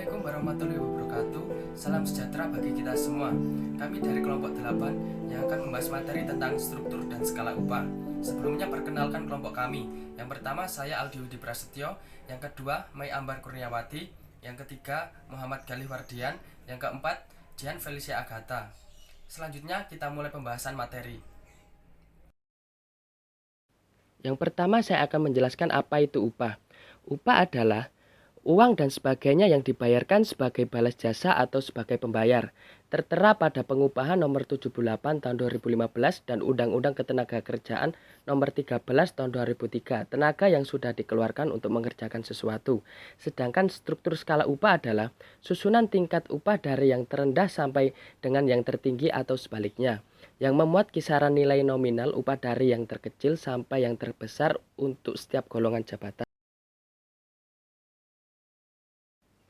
Assalamualaikum warahmatullahi wabarakatuh. Salam sejahtera bagi kita semua. Kami dari kelompok 8 yang akan membahas materi tentang struktur dan skala upah. Sebelumnya perkenalkan kelompok kami. Yang pertama saya Aldi Widi Prasetyo, yang kedua Mai Ambar Kurniawati, yang ketiga Muhammad Galih Wardian, yang keempat Dian Felicia Agatha. Selanjutnya kita mulai pembahasan materi. Yang pertama saya akan menjelaskan apa itu upah. Upah adalah uang dan sebagainya yang dibayarkan sebagai balas jasa atau sebagai pembayar. Tertera pada Pengupahan Nomor 78 Tahun 2015 dan Undang-Undang Ketenagakerjaan Nomor 13 Tahun 2003, tenaga yang sudah dikeluarkan untuk mengerjakan sesuatu. Sedangkan struktur skala upah adalah susunan tingkat upah dari yang terendah sampai dengan yang tertinggi atau sebaliknya, yang memuat kisaran nilai nominal upah dari yang terkecil sampai yang terbesar untuk setiap golongan jabatan.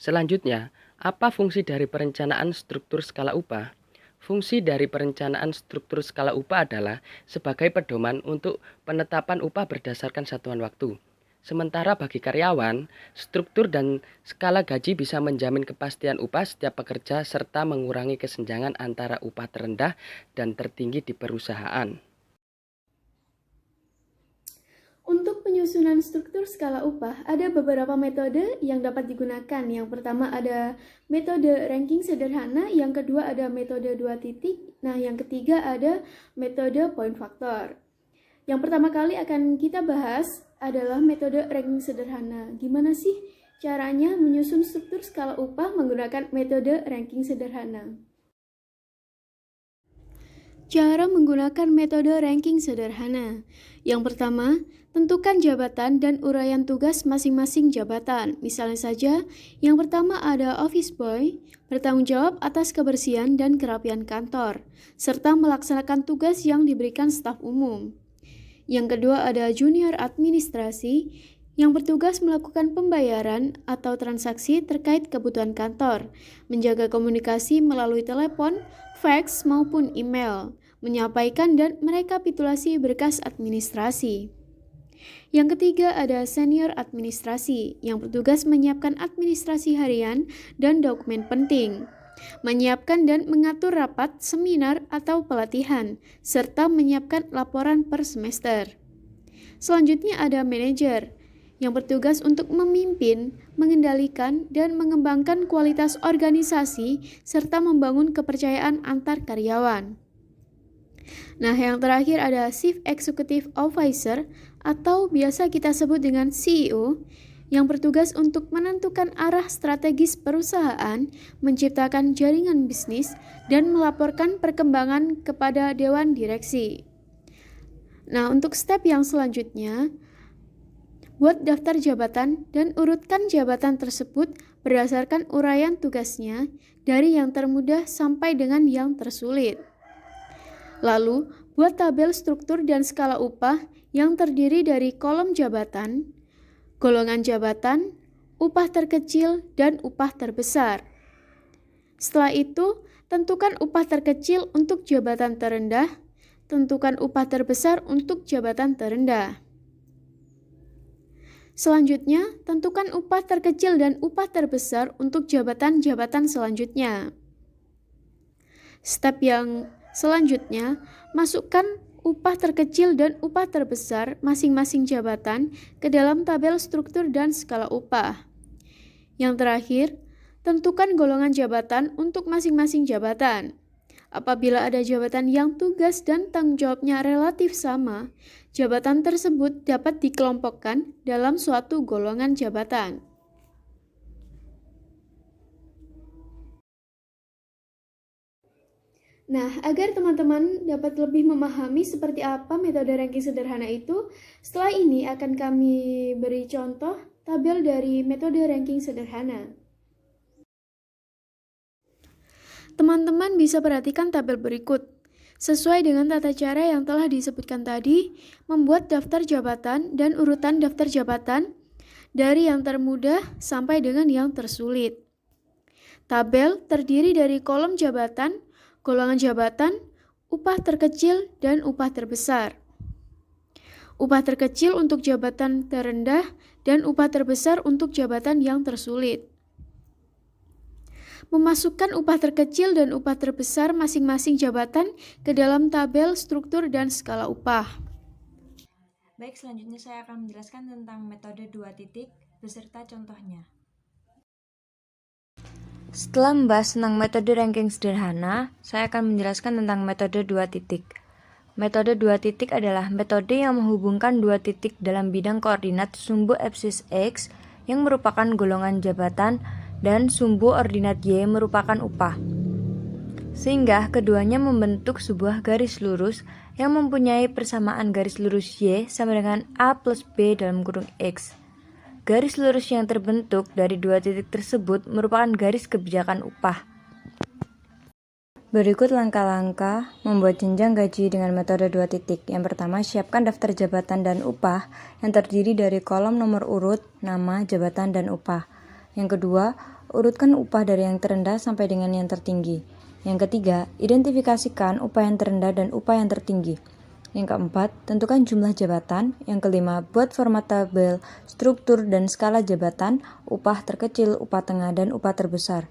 Selanjutnya, apa fungsi dari perencanaan struktur skala upah? Fungsi dari perencanaan struktur skala upah adalah sebagai pedoman untuk penetapan upah berdasarkan satuan waktu. Sementara bagi karyawan, struktur dan skala gaji bisa menjamin kepastian upah setiap pekerja serta mengurangi kesenjangan antara upah terendah dan tertinggi di perusahaan. Untuk penyusunan struktur skala upah, ada beberapa metode yang dapat digunakan. Yang pertama ada metode ranking sederhana, yang kedua ada metode 2 titik, nah yang ketiga ada metode point faktor. Yang pertama kali akan kita bahas adalah metode ranking sederhana. Gimana sih caranya menyusun struktur skala upah menggunakan metode ranking sederhana? Cara menggunakan metode ranking sederhana. Yang pertama, tentukan jabatan dan uraian tugas masing-masing jabatan. Misalnya saja, yang pertama ada office boy, bertanggung jawab atas kebersihan dan kerapian kantor, serta melaksanakan tugas yang diberikan staf umum. Yang kedua ada junior administrasi, yang bertugas melakukan pembayaran atau transaksi terkait kebutuhan kantor, menjaga komunikasi melalui telepon, fax maupun email, menyampaikan dan merekapitulasi berkas administrasi. Yang ketiga ada senior administrasi, yang bertugas menyiapkan administrasi harian dan dokumen penting, menyiapkan dan mengatur rapat, seminar, atau pelatihan, serta menyiapkan laporan per semester. Selanjutnya ada manajer, yang bertugas untuk memimpin, mengendalikan, dan mengembangkan kualitas organisasi, serta membangun kepercayaan antar karyawan. Nah, yang terakhir ada Chief Executive Officer atau biasa kita sebut dengan CEO, yang bertugas untuk menentukan arah strategis perusahaan, menciptakan jaringan bisnis, dan melaporkan perkembangan kepada dewan direksi. Nah, untuk step yang selanjutnya, buat daftar jabatan dan urutkan jabatan tersebut berdasarkan uraian tugasnya dari yang termudah sampai dengan yang tersulit. Lalu, buat tabel struktur dan skala upah yang terdiri dari kolom jabatan, golongan jabatan, upah terkecil, dan upah terbesar. Setelah itu, tentukan upah terkecil untuk jabatan terendah, tentukan upah terbesar untuk jabatan terendah. Selanjutnya, tentukan upah terkecil dan upah terbesar untuk jabatan-jabatan selanjutnya. Step yang selanjutnya, masukkan upah terkecil dan upah terbesar masing-masing jabatan ke dalam tabel struktur dan skala upah. Yang terakhir, tentukan golongan jabatan untuk masing-masing jabatan. Apabila ada jabatan yang tugas dan tanggung jawabnya relatif sama, jabatan tersebut dapat dikelompokkan dalam suatu golongan jabatan. Nah, agar teman-teman dapat lebih memahami seperti apa metode ranking sederhana itu, setelah ini akan kami beri contoh tabel dari metode ranking sederhana. Teman-teman bisa perhatikan tabel berikut. Sesuai dengan tata cara yang telah disebutkan tadi, membuat daftar jabatan dan urutan daftar jabatan dari yang termudah sampai dengan yang tersulit. Tabel terdiri dari kolom jabatan, golongan jabatan, upah terkecil, dan upah terbesar. Upah terkecil untuk jabatan terendah dan upah terbesar untuk jabatan yang tersulit. memasukkan upah terkecil dan upah terbesar masing-masing jabatan ke dalam tabel struktur dan skala upah. Baik, selanjutnya saya akan menjelaskan tentang metode 2 titik beserta contohnya. Setelah membahas tentang metode ranking sederhana, saya akan menjelaskan tentang metode 2 titik. Metode 2 titik adalah metode yang menghubungkan dua titik dalam bidang koordinat sumbu absis X yang merupakan golongan jabatan dan sumbu ordinat Y merupakan upah. Sehingga keduanya membentuk sebuah garis lurus yang mempunyai persamaan garis lurus Y sama dengan A plus B dalam kurung X. Garis lurus yang terbentuk dari dua titik tersebut merupakan garis kebijakan upah. Berikut langkah-langkah membuat jenjang gaji dengan metode 2 titik. Yang pertama, siapkan daftar jabatan dan upah yang terdiri dari kolom nomor urut, nama, jabatan, dan upah. Yang kedua, urutkan upah dari yang terendah sampai dengan yang tertinggi. Yang ketiga, identifikasikan upah yang terendah dan upah yang tertinggi. Yang keempat, tentukan jumlah jabatan. Yang kelima, buat format tabel, struktur, dan skala jabatan, upah terkecil, upah tengah, dan upah terbesar.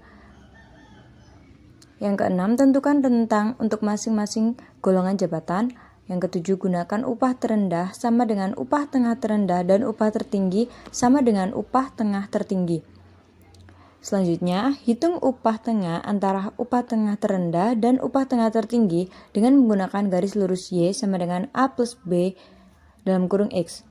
Yang keenam, tentukan rentang untuk masing-masing golongan jabatan. Yang ketujuh, gunakan upah terendah sama dengan upah tengah terendah dan upah tertinggi sama dengan upah tengah tertinggi. Selanjutnya, hitung upah tengah antara upah tengah terendah dan upah tengah tertinggi dengan menggunakan garis lurus Y sama dengan A plus B dalam kurung X.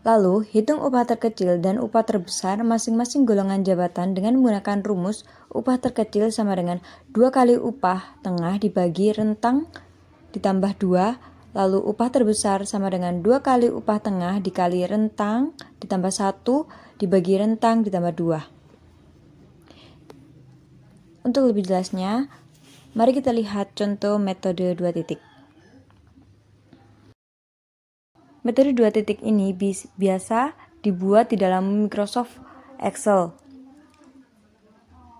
Lalu, hitung upah terkecil dan upah terbesar masing-masing golongan jabatan dengan menggunakan rumus upah terkecil sama dengan 2 kali upah tengah dibagi rentang ditambah 2, lalu upah terbesar sama dengan 2 kali upah tengah dikali rentang ditambah 1 dibagi rentang ditambah 2. Untuk lebih jelasnya, mari kita lihat contoh metode 2 titik. Metode 2 titik ini biasa dibuat di dalam Microsoft Excel.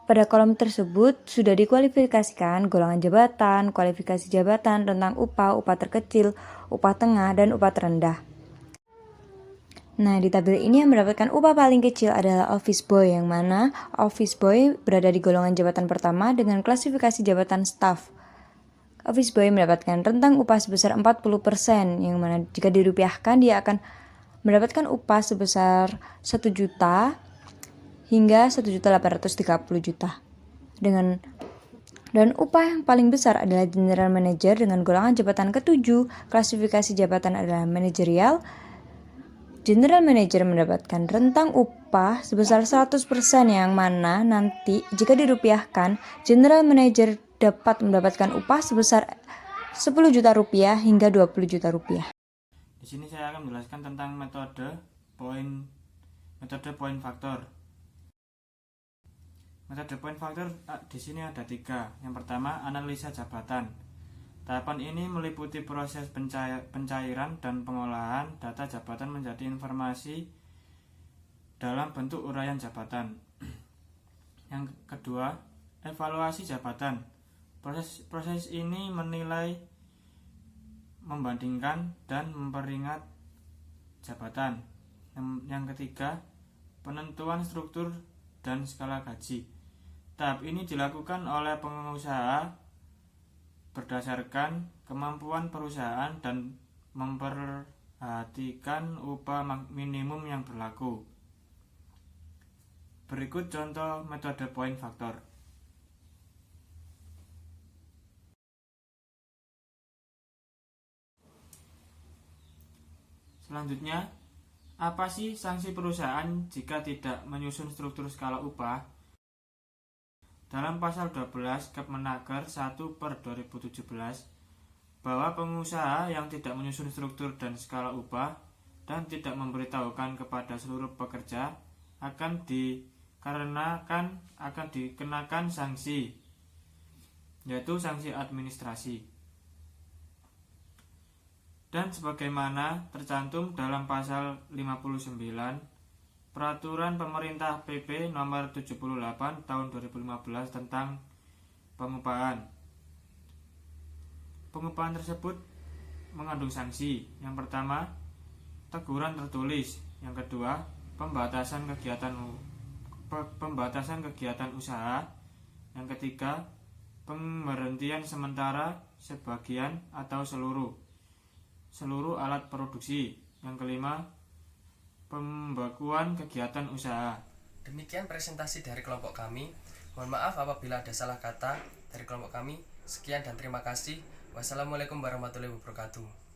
Pada kolom tersebut sudah dikualifikasikan golongan jabatan, kualifikasi jabatan, rentang upah, upah terkecil, upah tengah, dan upah terendah. Nah, di tabel ini yang mendapatkan upah paling kecil adalah office boy, yang mana office boy berada di golongan jabatan pertama dengan klasifikasi jabatan staff. Office boy mendapatkan rentang upah sebesar 40%, yang mana jika dirupiahkan dia akan mendapatkan upah sebesar 1 juta hingga 1.830 juta. Dan upah yang paling besar adalah general manager dengan golongan jabatan ke-7, klasifikasi jabatan adalah manajerial. General manager mendapatkan rentang upah sebesar 100%, yang mana nanti jika dirupiahkan, general manager dapat mendapatkan upah sebesar 10 juta rupiah hingga 20 juta rupiah. Di sini saya akan menjelaskan tentang metode point faktor. Metode point faktor di sini ada 3. Yang pertama, analisa jabatan. Tahapan ini meliputi proses pencairan dan pengolahan data jabatan menjadi informasi dalam bentuk uraian jabatan. Yang kedua, evaluasi jabatan. Proses ini menilai, membandingkan, dan memperingat jabatan. Yang ketiga, penentuan struktur dan skala gaji. Tahap ini dilakukan oleh pengusaha berdasarkan kemampuan perusahaan dan memperhatikan upah minimum yang berlaku. Berikut contoh metode point faktor. Selanjutnya, apa sih sanksi perusahaan jika tidak menyusun struktur skala upah? Dalam pasal 12 Kepmenaker 1/2017, bahwa pengusaha yang tidak menyusun struktur dan skala upah dan tidak memberitahukan kepada seluruh pekerja akan dikenakan sanksi, yaitu sanksi administrasi. Dan sebagaimana tercantum dalam pasal 59 Peraturan Pemerintah PP nomor 78 tahun 2015 tentang pengupahan. Pengupahan tersebut mengandung sanksi. Yang pertama, teguran tertulis. Yang kedua, pembatasan kegiatan pembatasan kegiatan usaha. Yang ketiga, pemberhentian sementara sebagian atau seluruh alat produksi. Yang kelima, pembekuan kegiatan usaha. Demikian presentasi dari kelompok kami. Mohon maaf apabila ada salah kata dari kelompok kami. Sekian dan terima kasih. Wassalamualaikum warahmatullahi wabarakatuh.